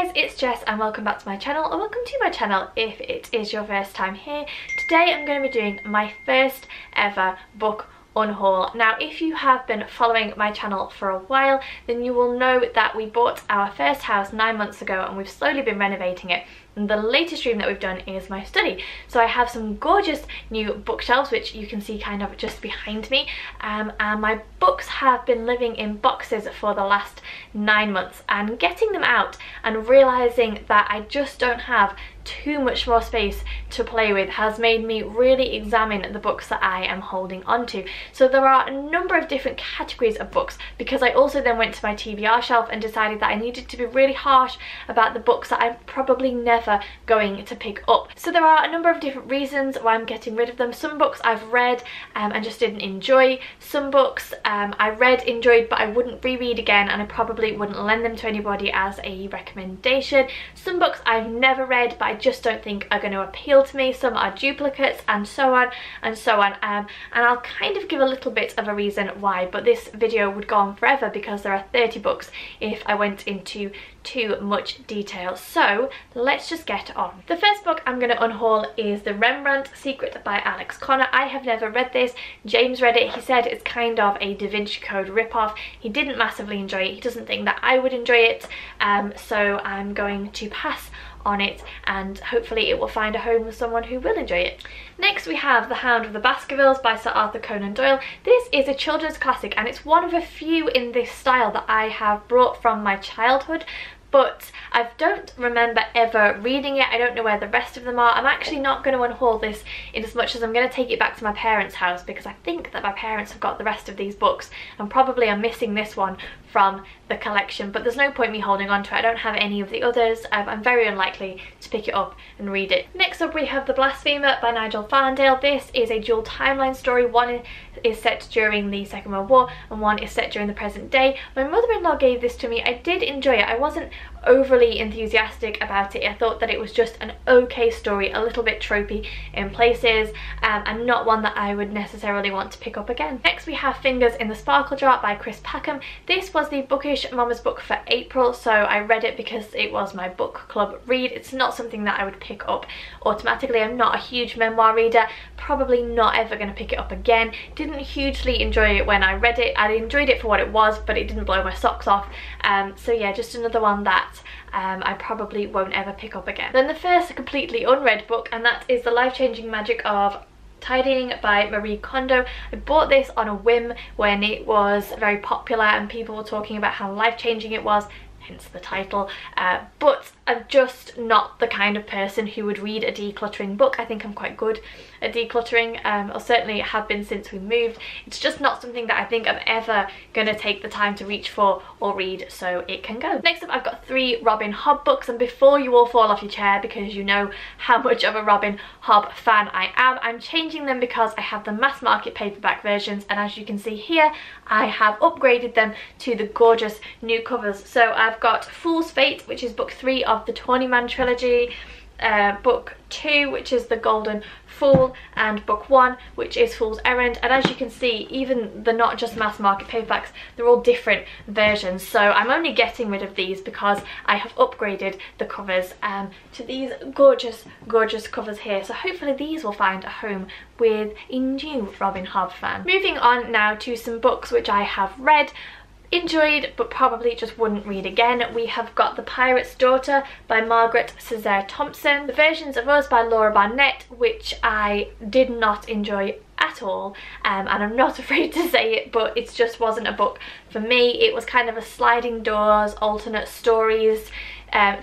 Hey guys, it's Jess and welcome back to my channel, or welcome to my channel if it is your first time here. Today I'm going to be doing my first ever book unhaul. Now if you have been following my channel for a while, then you will know that we bought our first house 9 months ago and we've slowly been renovating it. And the latest room that we've done is my study. So I have some gorgeous new bookshelves which you can see kind of just behind me, and my books have been living in boxes for the last 9 months, and getting them out and realizing that I just don't have too much more space to play with has made me really examine the books that I am holding on to. So there are a number of different categories of books, because I also then went to my TBR shelf and decided that I needed to be really harsh about the books that I'm probably never going to pick up. So there are a number of different reasons why I'm getting rid of them. Some books I've read and just didn't enjoy. Some books I read, enjoyed, but I wouldn't reread again, and I probably wouldn't lend them to anybody as a recommendation. Some books I've never read but I just don't think are going to appeal to me. Some are duplicates, and so on and so on. And I'll kind of give a little bit of a reason why, but this video would go on forever because there are 30 books if I went into too much detail. So let's just get on. The first book I'm going to unhaul is The Rembrandt Secret by Alex Connor. I have never read this. James read it. He said it's kind of a Da Vinci Code ripoff. He didn't massively enjoy it. He doesn't think that I would enjoy it, so I'm going to pass on it, and hopefully it will find a home with someone who will enjoy it. Next we have The Hound of the Baskervilles by Sir Arthur Conan Doyle. This is a children's classic and it's one of a few in this style that I have brought from my childhood, but I don't remember ever reading it. I don't know where the rest of them are. I'm actually not going to unhaul this in as much as I'm going to take it back to my parents' house, because I think that my parents have got the rest of these books and probably I'm missing this one from the collection, but there's no point me holding on to it. I don't have any of the others. I'm very unlikely to pick it up and read it. Next up we have The Blasphemer by Nigel Farndale. This is a dual timeline story. One is set during the Second World War and one is set during the present day. My mother-in-law gave this to me. I did enjoy it. I wasn't overly enthusiastic about it. I thought that it was just an okay story, a little bit tropey in places, and not one that I would necessarily want to pick up again. Next we have Fingers in the Sparkle Jar by Chris Packham. This was the Bookish Mama's book for April, so I read it because it was my book club read. It's not something that I would pick up automatically. I'm not a huge memoir reader, probably not ever going to pick it up again. Didn't hugely enjoy it when I read it. I enjoyed it for what it was, but it didn't blow my socks off. So yeah, just another one that I probably won't ever pick up again. Then the first completely unread book, and that is The Life-Changing Magic of Tidying by Marie Kondo. I bought this on a whim when it was very popular and people were talking about how life-changing it was, hence the title, but I'm just not the kind of person who would read a decluttering book. I think I'm quite good at decluttering, or certainly have been since we moved. It's just not something that I think I'm ever going to take the time to reach for or read, so it can go. Next up I've got 3 Robin Hobb books, and before you all fall off your chair because you know how much of a Robin Hobb fan I am, I'm changing them because I have the mass market paperback versions, and as you can see here I have upgraded them to the gorgeous new covers. So I've got Fool's Fate, which is book 3 of the Tawny-Man trilogy, book 2 which is The Golden Fool, and book 1 which is Fool's Errand. And as you can see, even the not just mass market paperbacks, they're all different versions, so I'm only getting rid of these because I have upgraded the covers to these gorgeous covers here. So hopefully these will find a home with a new Robin Hobb fan. Moving on now to some books which I have read, enjoyed, but probably just wouldn't read again. We have got The Pirate's Daughter by Margaret Césaire Thompson, The Versions of Us by Laura Barnett, which I did not enjoy at all, and I'm not afraid to say it, but it just wasn't a book for me. It was kind of a sliding doors, alternate stories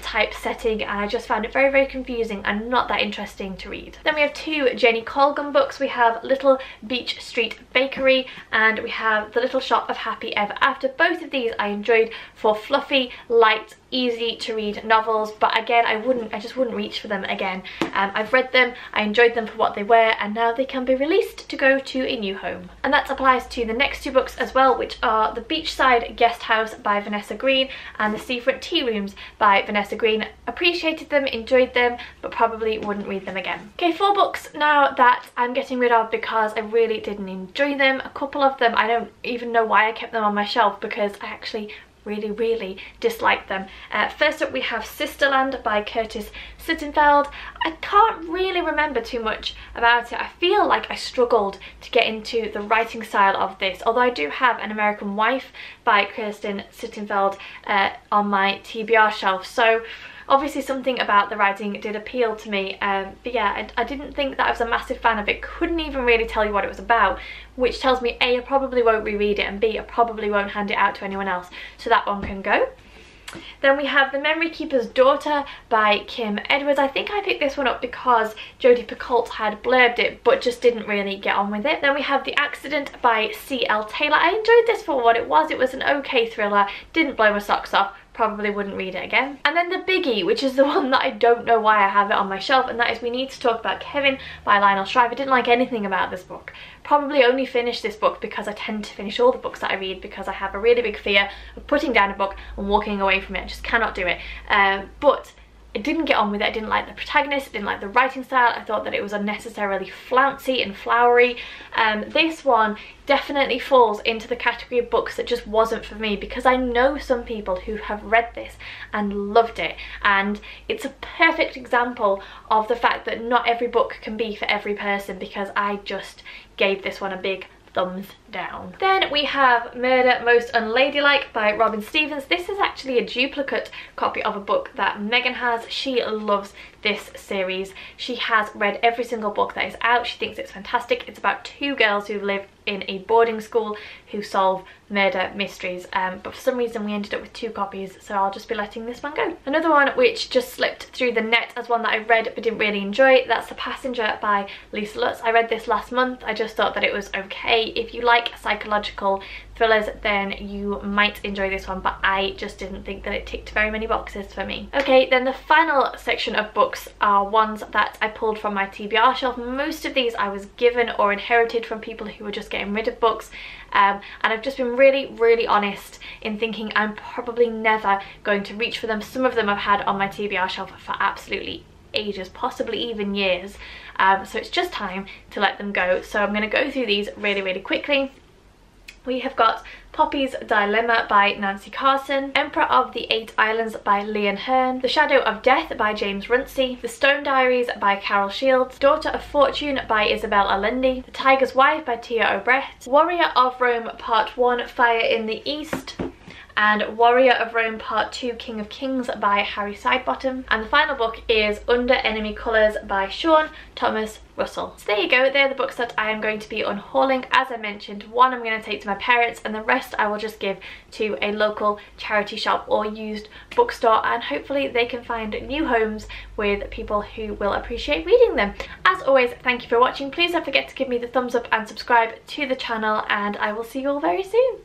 type setting, and I just found it very confusing and not that interesting to read. Then we have 2 Jenny Colgan books. We have Little Beach Street Bakery and we have The Little Shop of Happy Ever After. Both of these I enjoyed for fluffy, light, easy to read novels, but again I just wouldn't reach for them again. I've read them, I enjoyed them for what they were, and now they can be released to go to a new home. And that applies to the next 2 books as well, which are The Beachside Guest House by Vanessa Green and The Seafront Tea Rooms by Vanessa Green. Appreciated them, enjoyed them, but probably wouldn't read them again. Okay, 4 books now that I'm getting rid of because I really didn't enjoy them. A couple of them I don't even know why I kept them on my shelf, because I actually really disliked them. First up we have Sisterland by Curtis Sittenfeld. I can't really remember too much about it. I feel like I struggled to get into the writing style of this, although I do have An American Wife by Kirsten Sittenfeld on my TBR shelf, so obviously something about the writing did appeal to me, but yeah, I didn't think that I was a massive fan of it. Couldn't even really tell you what it was about, which tells me A, I probably won't reread it, and B, I probably won't hand it out to anyone else, so that one can go. Then we have The Memory Keeper's Daughter by Kim Edwards. I think I picked this one up because Jodi Picoult had blurbed it but just didn't really get on with it. Then we have The Accident by C.L. Taylor. I enjoyed this for what it was. It was an okay thriller, didn't blow my socks off, probably wouldn't read it again. And then the biggie, which is the one that I don't know why I have it on my shelf, and that is We Need to Talk About Kevin by Lionel Shriver. I didn't like anything about this book. Probably only finished this book because I tend to finish all the books that I read because I have a really big fear of putting down a book and walking away from it. I just cannot do it. But I didn't get on with it. I didn't like the protagonist, I didn't like the writing style. I thought that it was unnecessarily flouncy and flowery. This one definitely falls into the category of books that just wasn't for me, because I know some people who have read this and loved it, and it's a perfect example of the fact that not every book can be for every person, because I just gave this one a big thumbs down. Then we have Murder Most Unladylike by Robin Stevens. This is actually a duplicate copy of a book that Megan has. She loves this series. She has read every single book that is out. She thinks it's fantastic. It's about two girls who live in a boarding school who solve murder mysteries, but for some reason we ended up with two copies, so I'll just be letting this one go. Another one which just slipped through the net as one that I read but didn't really enjoy, that's The Passenger by Lisa Lutz. I read this last month. I just thought that it was okay. If you like psychological thrillers, then you might enjoy this one, but I just didn't think that it ticked very many boxes for me. Okay, then the final section of books are ones that I pulled from my TBR shelf. Most of these I was given or inherited from people who were just getting rid of books, and I've just been really honest in thinking I'm probably never going to reach for them. Some of them I've had on my TBR shelf for absolutely ages, possibly even years, so it's just time to let them go. So I'm going to go through these really quickly. We have got Poppy's Dilemma by Nancy Carson, Emperor of the Eight Islands by Leon Hearn, The Shadow of Death by James Runcie, The Stone Diaries by Carol Shields, Daughter of Fortune by Isabel Allende, The Tiger's Wife by Tia Obrecht, Warrior of Rome Part 1 Fire in the East, and Warrior of Rome Part 2 King of Kings by Harry Sidebottom. And the final book is Under Enemy Colours by Sean Thomas Russell. So there you go, they're the books that I am going to be unhauling. As I mentioned, one I'm going to take to my parents, and the rest I will just give to a local charity shop or used bookstore, and hopefully they can find new homes with people who will appreciate reading them. As always, thank you for watching. Please don't forget to give me the thumbs up and subscribe to the channel, and I will see you all very soon.